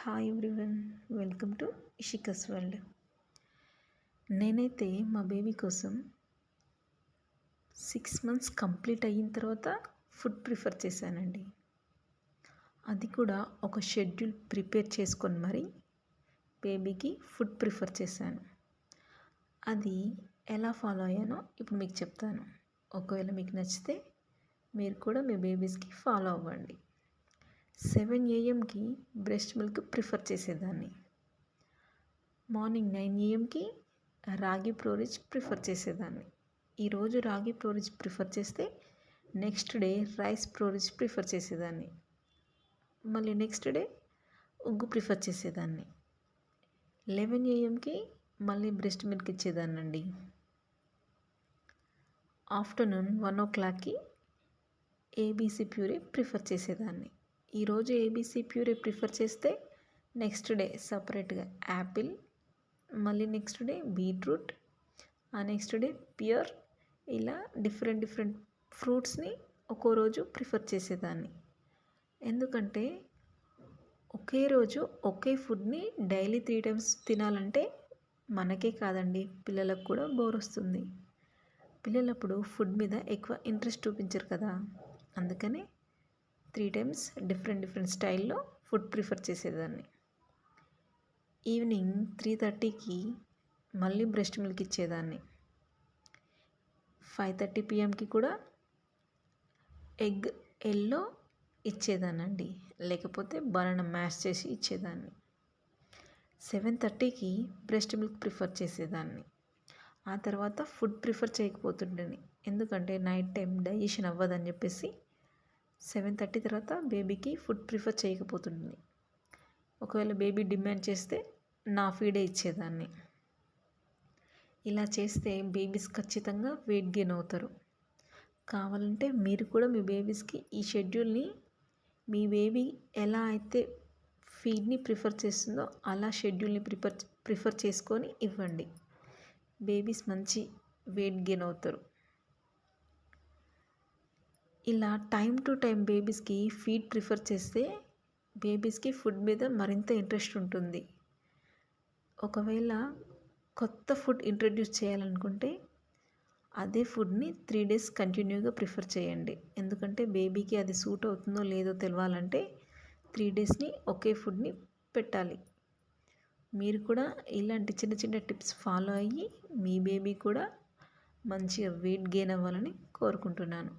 Hi everyone, welcome to ఇషికాస్ world. నేనైతే మా బేబీ కోసం 6 మంత్స్ కంప్లీట్ అయిన తర్వాత ఫుడ్ ప్రిఫర్ చేశానండి. అది కూడా ఒక షెడ్యూల్ ప్రిపేర్ చేసుకొని మరి బేబీకి ఫుడ్ ప్రిఫర్ చేశాను. అది ఎలా ఫాలో అయ్యానో ఇప్పుడు మీకు చెప్తాను. ఒకవేళ మీకు నచ్చితే మీరు కూడా మీ బేబీస్కి ఫాలో అవ్వండి. 7 AM బ్రెస్ట్ మిల్క్ ప్రిఫర్ చేసేదాన్ని. మార్నింగ్ 9 AM రాగి ప్రోరిజ్ ప్రిఫర్ చేసేదాన్ని. ఈరోజు రాగి ప్రోరిజ్ ప్రిఫర్ చేస్తే నెక్స్ట్ డే రైస్ ప్రోరిజ్ ప్రిఫర్ చేసేదాన్ని. మళ్ళీ నెక్స్ట్ డే ఉగ్గు ప్రిఫర్ చేసేదాన్ని. 11 AM మళ్ళీ బ్రెస్ట్ మిల్క్ ఇచ్చేదాన్నండి. Afternoon 1 o'clock ABC puree prefer చేసేదాన్ని. ఈరోజు ఏబీసీ ప్యూరీ ప్రిఫర్ చేస్తే నెక్స్ట్ డే సపరేట్గా యాపిల్, మళ్ళీ నెక్స్ట్ డే బీట్రూట్, ఆ నెక్స్ట్ డే పియర్, ఇలా డిఫరెంట్ ఫ్రూట్స్ని ఒక్కో రోజు ప్రిఫర్ చేసేదాన్ని. ఎందుకంటే ఒకే రోజు ఒకే ఫుడ్ని డైలీ 3 times తినాలంటే మనకే కాదండి, పిల్లలకు కూడా బోర్ వస్తుంది. పిల్లలప్పుడు ఫుడ్ మీద ఎక్కువ ఇంట్రెస్ట్ చూపించరు కదా, అందుకనే 3 times డిఫరెంట్ స్టైల్లో ఫుడ్ ప్రిఫర్ చేసేదాన్ని. ఈవినింగ్ 3:30 మళ్ళీ బ్రెస్ట్ మిల్క్ ఇచ్చేదాన్ని. 5:30 PM కూడా ఎగ్ ఎల్లో ఇచ్చేదానండి, లేకపోతే బనానా మ్యాష్ చేసి ఇచ్చేదాన్ని. 7:30 బ్రెస్ట్ మిల్క్ ప్రిఫర్ చేసేదాన్ని. ఆ తర్వాత ఫుడ్ ప్రిఫర్ చేయకపోతుండేని, ఎందుకంటే నైట్ టైం డైజెషన్ అవ్వదని చెప్పేసి 7:30 తర్వాత బేబీకి ఫుడ్ ప్రిఫర్ చేయకపోతుండే. ఒకవేళ బేబీ డిమాండ్ చేస్తే నా ఫీడే ఇచ్చేదాన్ని. ఇలా చేస్తే బేబీస్ ఖచ్చితంగా వెయిట్ గెయిన్ అవుతారు. కావాలంటే మీరు కూడా మీ బేబీస్కి ఈ షెడ్యూల్ని, మీ బేబీ ఎలా అయితే ఫీడ్ని ప్రిఫర్ చేస్తుందో అలా షెడ్యూల్ని ప్రిఫర్ చేసుకొని ఇవ్వండి. బేబీస్ మంచి వెయిట్ గెయిన్ అవుతారు. ఇలా టైం టు టైం బేబీస్కి ఫీడ్ ప్రిఫర్ చేస్తే బేబీస్కి ఫుడ్ మీద మరింత ఇంట్రెస్ట్ ఉంటుంది. ఒకవేళ కొత్త ఫుడ్ ఇంట్రడ్యూస్ చేయాలనుకుంటే అదే ఫుడ్ని 3 days కంటిన్యూగా ప్రిఫర్ చేయండి. ఎందుకంటే బేబీకి అది సూట్ అవుతుందో లేదో తెలవాలంటే 3 daysని ఒకే ఫుడ్ని పెట్టాలి. మీరు కూడా ఇలాంటి చిన్న టిప్స్ ఫాలో అయ్యి మీ బేబీ కూడా మంచిగా వెయిట్ గెయిన్ అవ్వాలని కోరుకుంటున్నాను.